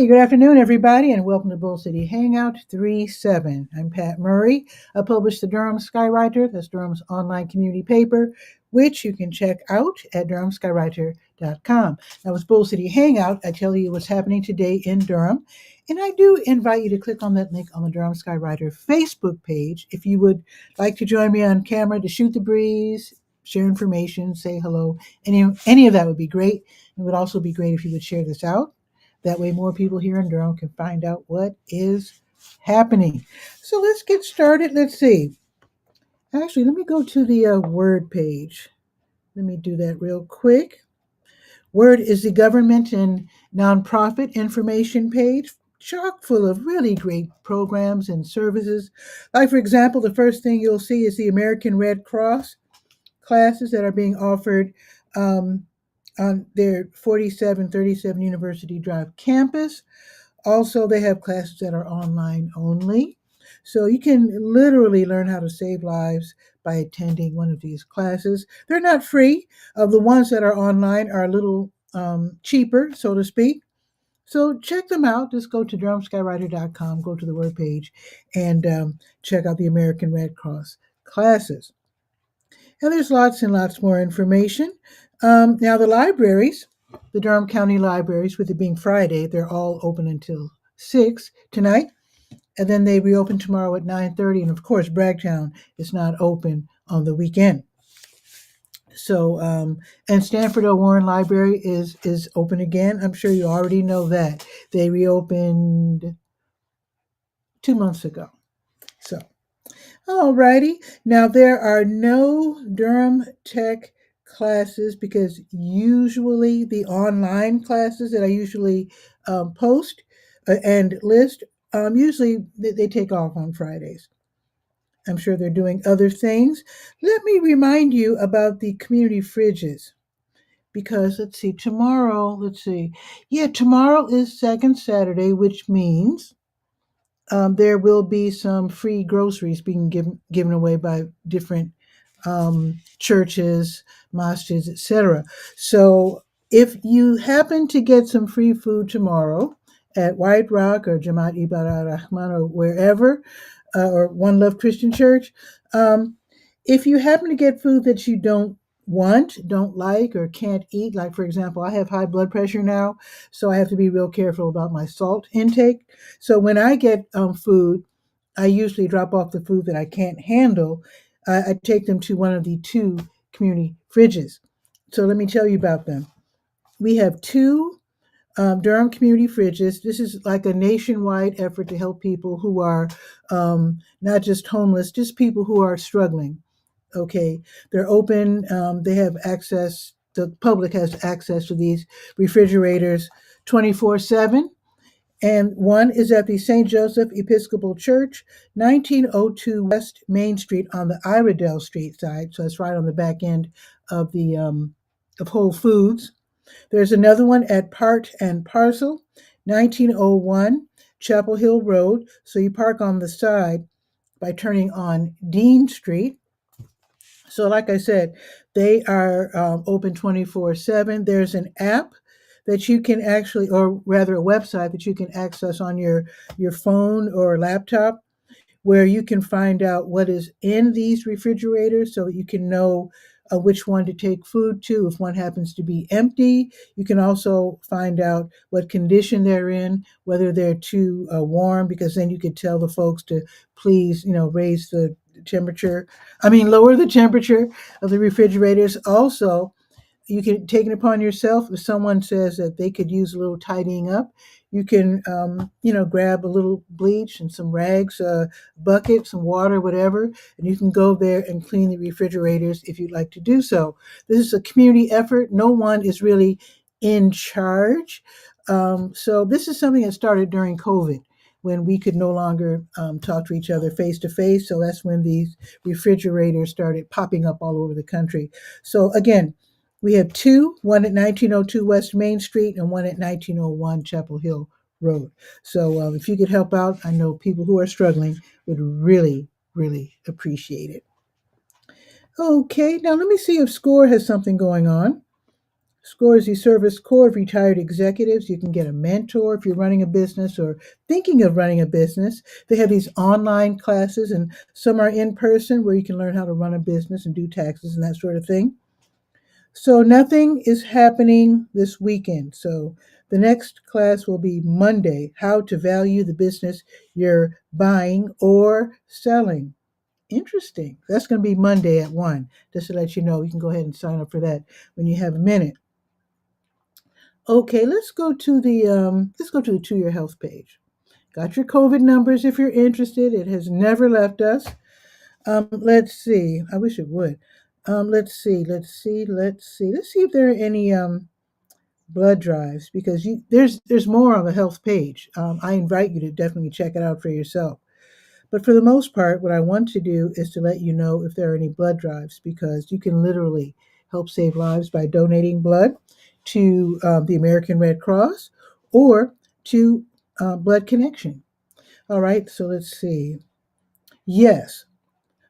Hey, good afternoon, everybody, and welcome to Bull City Hangout 3-7. I'm Pat Murray. I publish the Durham Skywriter, that's Durham's online community paper, which you can check out at durhamskywriter.com. Now, with Bull City Hangout, I tell you what's happening today in Durham, and I do invite you to click on that link on the Durham Skywriter Facebook page if you would like to join me on camera to shoot the breeze, share information, say hello. Any of that would be great. It would also be great if you would share this out. That way, more people here in Durham can find out what is happening. So let's get started. Let's see. Actually, let me go to the Word page. Let me do that real quick. Word is the government and nonprofit information page, chock full of really great programs and services. Like, for example, the first thing you'll see is the American Red Cross classes that are being offered on their 4737 University Drive campus. Also, they have classes that are online only. So you can literally learn how to save lives by attending one of these classes. They're not free. The ones that are online are a little cheaper, so to speak. So check them out. Just go to drumskywriter.com, go to the word page, and check out the American Red Cross classes. And there's lots and lots more information. Now, the libraries, the Durham County libraries, with it being Friday, they're all open until 6 tonight. And then they reopen tomorrow at 9:30. And of course, Bragtown is not open on the weekend. So, and Stanford O. Warren Library is open again. I'm sure you already know that. They reopened 2 months ago. So, alrighty. Now, there are no Durham Tech classes because usually the online classes that I usually post and list, usually they take off on Fridays. I'm sure they're doing other things. Let me remind you about the community fridges because tomorrow is second Saturday, which means there will be some free groceries being given away by different churches, mosques, etc. So if you happen to get some free food tomorrow at White Rock or Jamaat Ibadah Rahman or wherever, or One Love Christian Church, if you happen to get food that you don't like, or can't eat, like for example, I have high blood pressure now, so I have to be real careful about my salt intake. So when I get food, I usually drop off the food that I can't handle. I take them to one of the two community fridges. So let me tell you about them. We have two Durham community fridges. This is like a nationwide effort to help people who are not just homeless, just people who are struggling. Okay, they're open. They have access. The public has access to these refrigerators 24/7. And one is at the St. Joseph Episcopal Church, 1902 West Main Street on the Iredell Street side. So it's right on the back end of the of Whole Foods. There's another one at Part and Parcel, 1901 Chapel Hill Road. So you park on the side by turning on Dean Street. So, like I said, they are open 24/7. There's an app that you can actually, or rather a website that you can access on your phone or laptop, where you can find out what is in these refrigerators so that you can know which one to take food to if one happens to be empty. You can also find out what condition they're in, whether they're too warm, because then you could tell the folks to please, raise the temperature. Lower the temperature of the refrigerators. Also, you can take it upon yourself. If someone says that they could use a little tidying up, you can, grab a little bleach and some rags, bucket, some water, whatever, and you can go there and clean the refrigerators if you'd like to do so. This is a community effort. No one is really in charge. So this is something that started during COVID, when we could no longer talk to each other face to face. So that's when these refrigerators started popping up all over the country. So again, we have two, one at 1902 West Main Street and one at 1901 Chapel Hill Road. So if you could help out, I know people who are struggling would really, really appreciate it. Okay, now let me see if SCORE has something going on. SCORE is the Service Corps of Retired Executives. You can get a mentor if you're running a business or thinking of running a business. They have these online classes, and some are in person where you can learn how to run a business and do taxes and that sort of thing. So nothing is happening this weekend. So the next class will be Monday, how to value the business you're buying or selling. Interesting. That's going to be Monday at 1. Just to let you know, you can go ahead and sign up for that when you have a minute. Okay, let's go to the 2 Year Health page. Got your COVID numbers if you're interested. It has never left us. Let's see. I wish it would. Let's see if there are any blood drives because there's more on the health page. I invite you to definitely check it out for yourself. But for the most part, what I want to do is to let you know if there are any blood drives because you can literally help save lives by donating blood to the American Red Cross or to Blood Connection. All right, so let's see. Yes,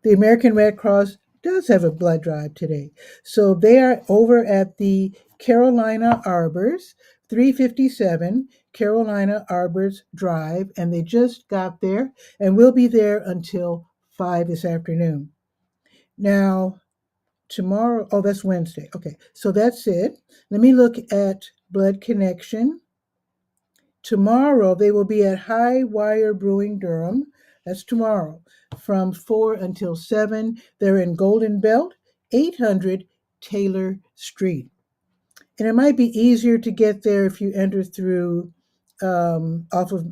the American Red Cross does have a blood drive today. So they are over at the Carolina Arbors, 357 Carolina Arbors Drive, and they just got there and will be there until 5 this afternoon. Now, tomorrow, oh, that's Wednesday. Okay, so that's it. Let me look at Blood Connection. Tomorrow they will be at High Wire Brewing Durham. That's tomorrow from 4 until 7. They're in Golden Belt, 800 Taylor Street. And it might be easier to get there if you enter through off of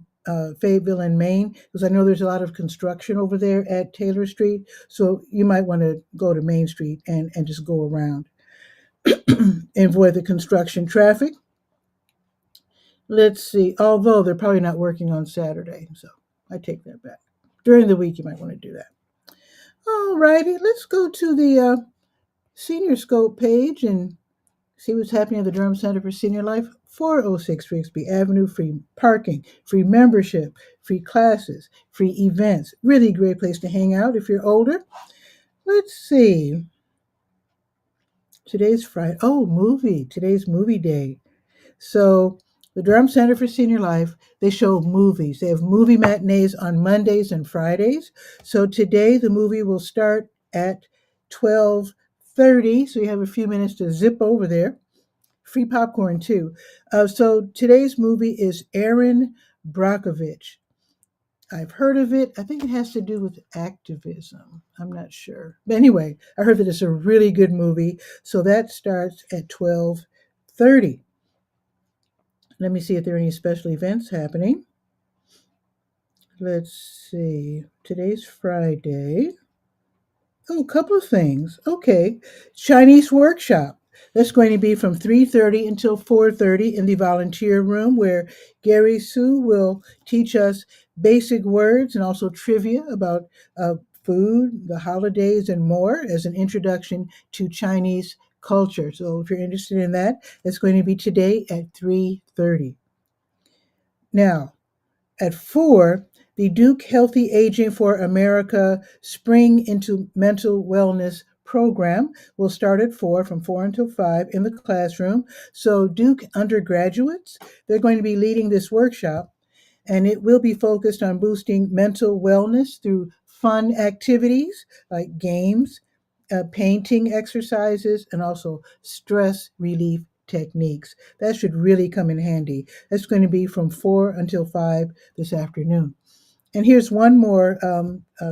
Fayetteville and Maine, because I know there's a lot of construction over there at Taylor Street. So you might want to go to Main Street and just go around and avoid the construction traffic. Let's see. Although they're probably not working on Saturday, so I take that back. During the week, you might want to do that. All righty, let's go to the Senior Scope page and see what's happening at the Durham Center for Senior Life, 406 Rigsby Avenue. Free parking, free membership, free classes, free events. Really great place to hang out if you're older. Let's see. Today's Friday. Oh, movie. Today's movie day. So the Durham Center for Senior Life, they show movies. They have movie matinees on Mondays and Fridays. So today the movie will start at 12:30. So you have a few minutes to zip over there. Free popcorn too. So today's movie is Aaron Brockovich. I've heard of it. I think it has to do with activism. I'm not sure. But anyway, I heard that it's a really good movie. So that starts at 12:30. Let me see if there are any special events happening. Let's see. Today's Friday. Oh, a couple of things. Okay. Chinese workshop. That's going to be from 3:30 until 4:30 in the volunteer room where Gary Sue will teach us basic words and also trivia about food, the holidays, and more as an introduction to Chinese culture. So if you're interested in that, it's going to be today at 3:30. Now, at 4, the Duke Healthy Aging for America Spring into Mental Wellness program will start at 4 from 4 until 5 in the classroom. So Duke undergraduates, they're going to be leading this workshop and it will be focused on boosting mental wellness through fun activities like games, painting exercises, and also stress relief techniques. That should really come in handy. That's going to be from 4 until 5 this afternoon. And here's one more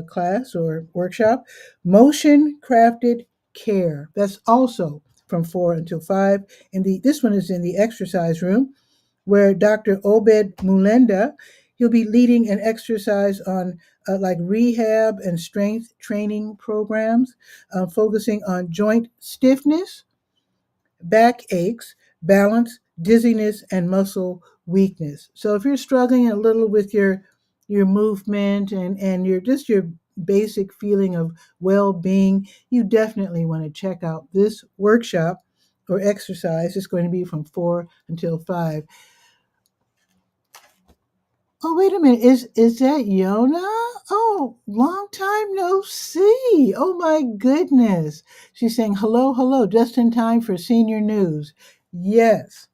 class or workshop, Motion Crafted Care. That's also from 4 until 5. And this one is in the exercise room where Dr. Obed Mulenda, he'll be leading an exercise on like rehab and strength training programs, focusing on joint stiffness, back aches, balance, dizziness, and muscle weakness. So if you're struggling a little with your movement and your basic feeling of well-being, you definitely want to check out this workshop or exercise. It's going to be from 4 until 5. Oh, wait a minute. Is that Yona? Oh, long time no see. Oh my goodness. She's saying hello, hello, just in time for senior news. Yes.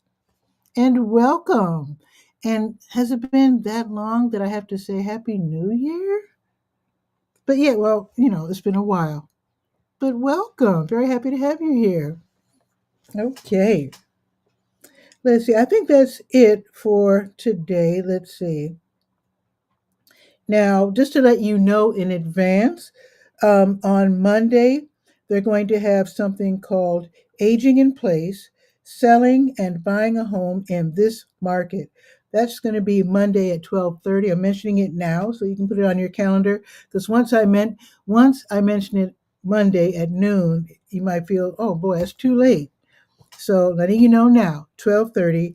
And welcome. And has it been that long that I have to say Happy New Year? But yeah, well, it's been a while. But welcome. Very happy to have you here. Okay. Let's see. I think that's it for today. Let's see. Now, just to let you know in advance, on Monday, they're going to have something called Aging in Place, Selling and Buying a Home in This Market. That's going to be Monday at 12:30. I'm mentioning it now so you can put it on your calendar because once I mention it Monday at noon, you might feel, "Oh boy, it's too late." So, letting you know now, 12:30,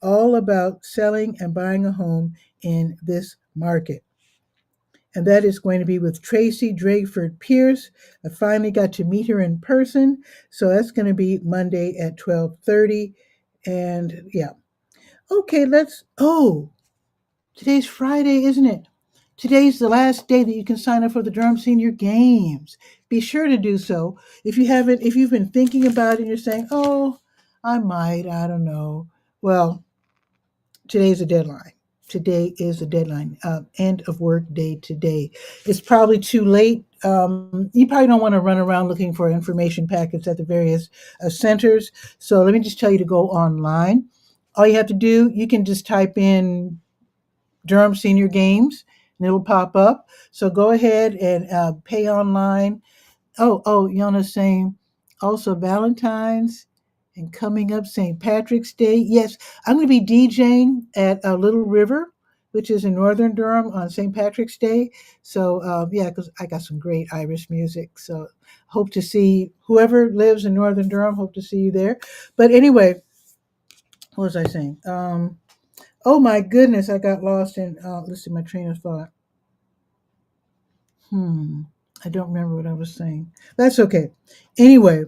all about selling and buying a home in this market, and that is going to be with Tracy Drayford Pierce. I finally got to meet her in person, so that's going to be Monday at 12:30. And yeah, okay, let's. Oh, today's Friday, isn't it? Today's the last day that you can sign up for the Durham Senior Games. Be sure to do so. If you haven't, if you've been thinking about it and you're saying, "Oh, I might, I don't know." Well, today's a deadline. Today is the deadline. End of work day today. It's probably too late. You probably don't want to run around looking for information packets at the various centers. So let me just tell you to go online. All you have to do, you can just type in Durham Senior Games and it'll pop up. So go ahead and pay online. Oh, Yona's saying also Valentine's and coming up St. Patrick's Day. Yes, I'm going to be DJing at Little River, which is in Northern Durham on St. Patrick's Day. So, yeah, because I got some great Irish music. So, hope to see whoever lives in Northern Durham, hope to see you there. But anyway, what was I saying? Oh my goodness, I got lost in, let's see, my train of thought. Hmm. I don't remember what I was saying. That's okay. Anyway,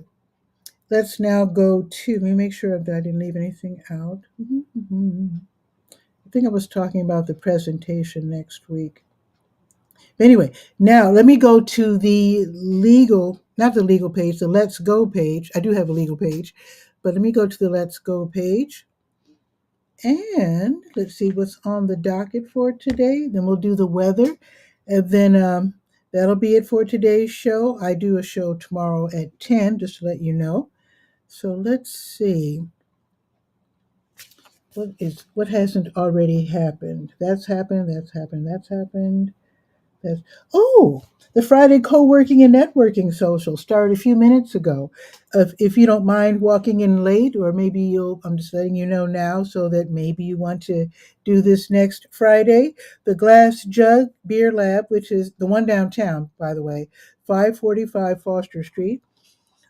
let's now go to, let me make sure that I didn't leave anything out. I think I was talking about the presentation next week. Anyway, now let me go to the legal, not the legal page, the Let's Go page. I do have a legal page, but let me go to the Let's Go page. And let's see what's on the docket for today. Then we'll do the weather. And then that'll be it for today's show. I do a show tomorrow at 10, just to let you know. So let's see. What hasn't already happened? That's happened, that's happened, that's happened. That's oh, the Friday co-working and networking social started a few minutes ago. If you don't mind walking in late, or maybe I'm just letting you know now so that maybe you want to do this next Friday. The Glass Jug Beer Lab, which is the one downtown, by the way, 545 Foster Street.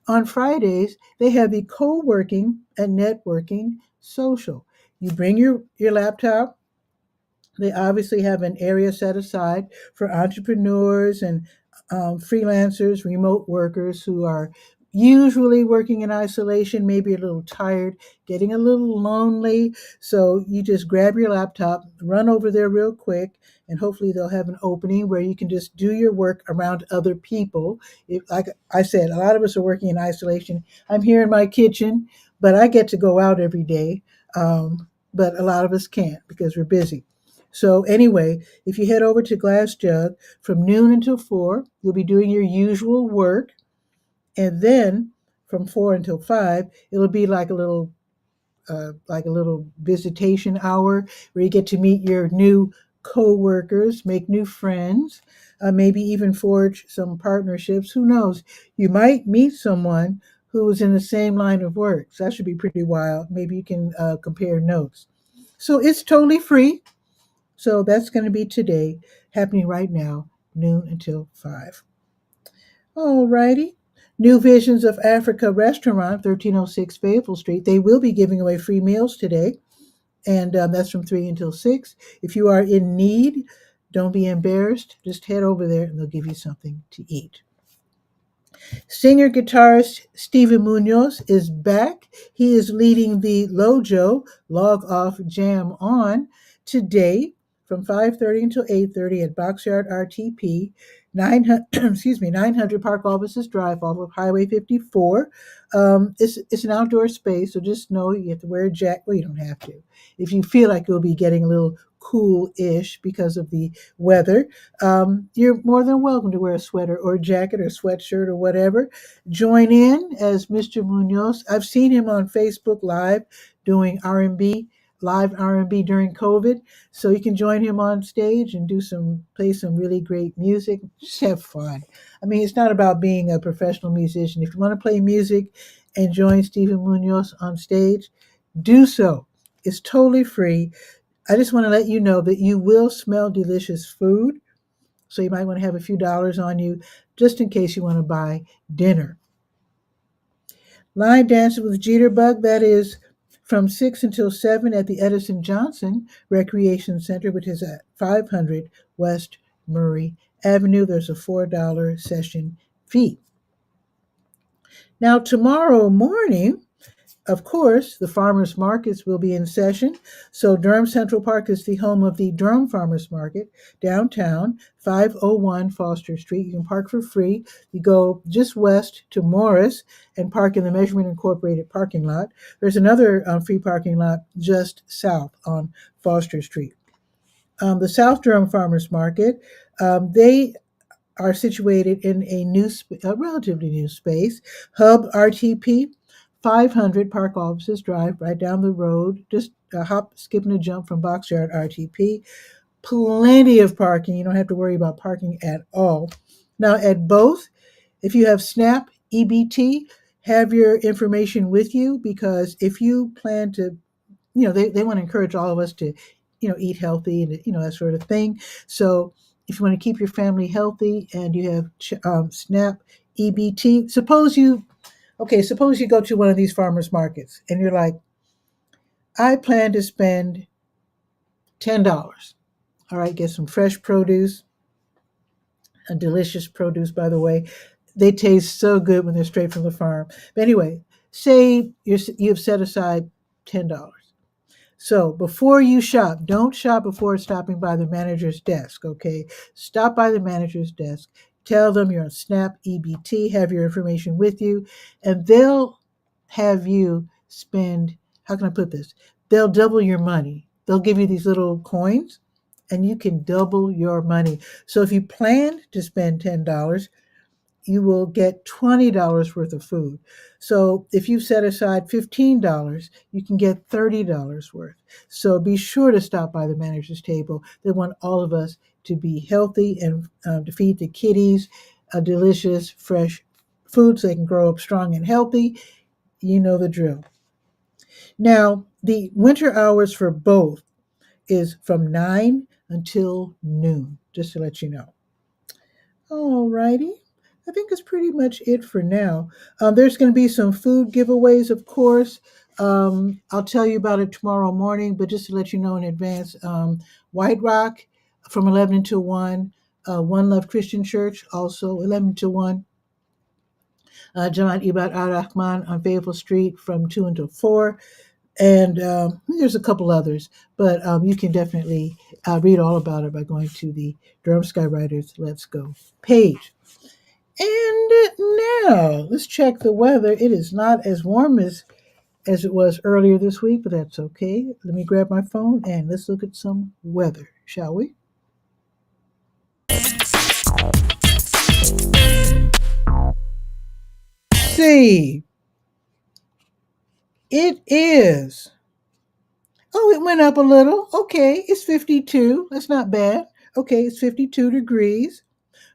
On Fridays, they have the co-working and networking social. You bring your laptop. They obviously have an area set aside for entrepreneurs and freelancers, remote workers who are usually working in isolation, maybe a little tired, getting a little lonely. So you just grab your laptop, run over there real quick, and hopefully they'll have an opening where you can just do your work around other people. Like I said, a lot of us are working in isolation. I'm here in my kitchen, but I get to go out every day. But a lot of us can't because we're busy. So anyway, if you head over to Glass Jug from noon until 4, you'll be doing your usual work. And then from 4 until 5, it'll be like a little visitation hour where you get to meet your new co-workers, make new friends, maybe even forge some partnerships. Who knows? You might meet someone who is in the same line of work. So that should be pretty wild. Maybe you can compare notes. So it's totally free. So that's going to be today, happening right now, noon until 5. All righty. New Visions of Africa restaurant, 1306 Fayetteville Street. They will be giving away free meals today, and that's from 3 until 6. If you are in need, don't be embarrassed. Just head over there and they'll give you something to eat. Singer guitarist Steven Munoz is back. He is leading the Lojo Log Off Jam On today from 5:30 until 8:30 at Boxyard RTP, 900, excuse me, 900 Park Offices Drive off of Highway 54. It's an outdoor space, so just know you have to wear a jacket. Well, you don't have to. If you feel like you'll be getting a little cool-ish because of the weather, you're more than welcome to wear a sweater or a jacket or sweatshirt or whatever. Join in as Mr. Munoz. I've seen him on Facebook Live doing R&B, live R&B during COVID. So you can join him on stage and play some really great music. Just have fun. I mean, it's not about being a professional musician. If you want to play music and join Stephen Munoz on stage, do so. It's totally free. I just want to let you know that you will smell delicious food. So you might want to have a few dollars on you just in case you want to buy dinner. Line dancing with Jitterbug, that is from 6 until 7 at the Edison Johnson Recreation Center, which is at 500 West Murray Avenue. There's a $4 session fee. Now, tomorrow morning, of course, the farmers markets will be in session. So Durham Central Park is the home of the Durham Farmers Market downtown, 501 Foster Street. You can park for free. You go just west to Morris and park in the Measurement Incorporated parking lot. There's another free parking lot just south on Foster Street. The South Durham Farmers Market, they are situated in a relatively new space. Hub RTP, 500 Park Offices Drive, right down the road, just a hop, skip, and a jump from Boxyard RTP. Plenty of parking. You don't have to worry about parking at all. Now, at both, if you have SNAP, EBT, have your information with you, because if you plan to, they want to encourage all of us to, eat healthy and, that sort of thing. So if you want to keep your family healthy and you have SNAP, EBT, suppose you go to one of these farmers markets and you're like, I plan to spend $10. All right, get some fresh produce, a delicious produce, by the way. They taste so good when they're straight from the farm. But anyway, say you've set aside $10. So before you shop, don't shop before stopping by the manager's desk, okay? Stop by the manager's desk. Tell them you're on SNAP EBT, have your information with you, and they'll have you spend, how can I put this? They'll double your money. They'll give you these little coins, and you can double your money. So if you plan to spend $10, you will get $20 worth of food. So if you set aside $15, you can get $30 worth. So be sure to stop by the manager's table. They want all of us to be healthy and to feed the kiddies a delicious, fresh food so they can grow up strong and healthy. You know the drill. Now, the winter hours for both is from 9 until noon, just to let you know. All righty. I think that's pretty much it for now. There's going to be some food giveaways, of course. I'll tell you about it tomorrow morning, but just to let you know in advance, White Rock from 11 until 1, One Love Christian Church also 11 to 1, Jamaat Ibad Ar-Rahman on Fayetteville Street from 2 until 4, and there's a couple others, but you can definitely read all about it by going to the Durham Skywriters Let's Go page. And now let's check the weather. It is not as warm as it was earlier this week, but that's okay. Let me grab my phone and let's look at some weather, shall we? See, it is. Oh, it went up a little. Okay, it's 52. That's not bad. Okay, it's 52 degrees.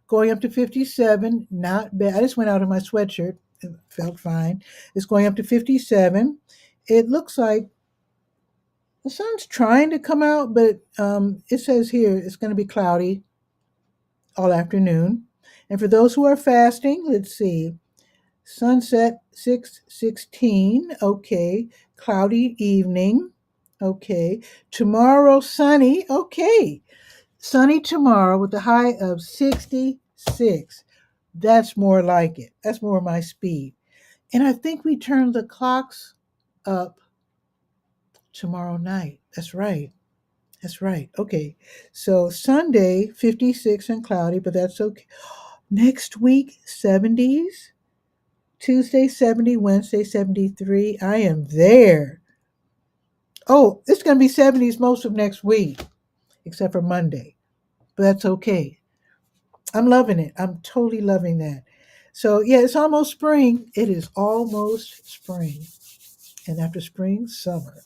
Going up to 57, not bad. I just went out in my sweatshirt. It felt fine. It's going up to 57. It looks like the sun's trying to come out, but it says here it's going to be cloudy all afternoon. And for those who are fasting, let's see. Sunset 6:16. Okay. Cloudy evening. Okay. Tomorrow sunny. Okay. Sunny tomorrow with a high of 66. That's more like it. That's more my speed. And I think we turn the clocks up tomorrow night. That's right. That's right. Okay. So Sunday, 56 and cloudy, but that's okay. Next week, 70s. Tuesday, 70. Wednesday, 73. I am there. Oh, it's going to be 70s most of next week, except for Monday. But that's okay. I'm loving it. I'm totally loving that. So, yeah, it's almost spring. It is almost spring. And after spring, summer.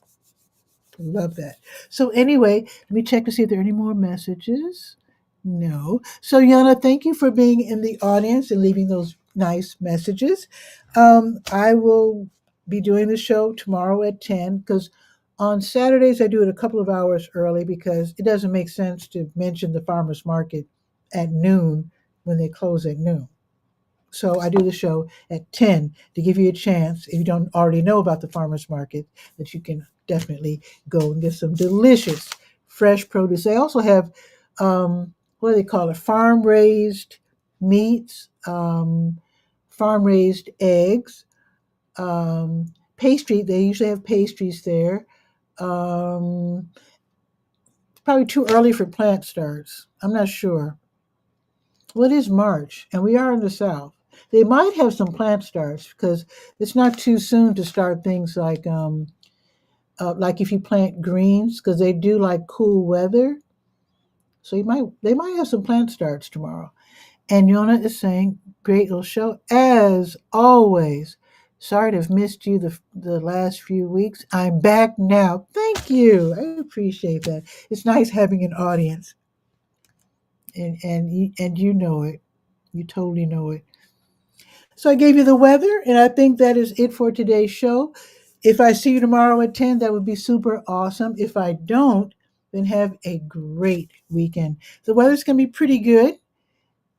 Love that. So anyway, let me check to see if there are any more messages. No. So Yana, thank you for being in the audience and leaving those nice messages. I will be doing the show tomorrow at 10 because on Saturdays I do it a couple of hours early because it doesn't make sense to mention the farmers market at noon when they close at noon. So I do the show at 10 to give you a chance, if you don't already know about the farmers market, that you can definitely go and get some delicious fresh produce. They also have, what do they call it? Farm raised meats, farm raised eggs, pastry. They usually have pastries there. Um, it's probably too early for plant starts. I'm not sure. Well, it is March, and we are in the South. They might have some plant starts because it's not too soon to start things like if you plant greens because they do like cool weather. So they might have some plant starts tomorrow. And Yona is saying, great little show as always. Sorry to have missed you the last few weeks. I'm back now. Thank you. I appreciate that. It's nice having an audience, and you know it. You totally know it. So I gave you the weather, and I think that is it for today's show. If I see you tomorrow at 10, that would be super awesome. If I don't, then have a great weekend. The weather's going to be pretty good.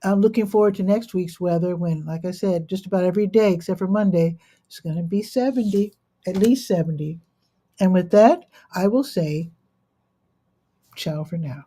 I'm looking forward to next week's weather when, like I said, just about every day except for Monday, it's going to be 70, at least 70. And with that, I will say ciao for now.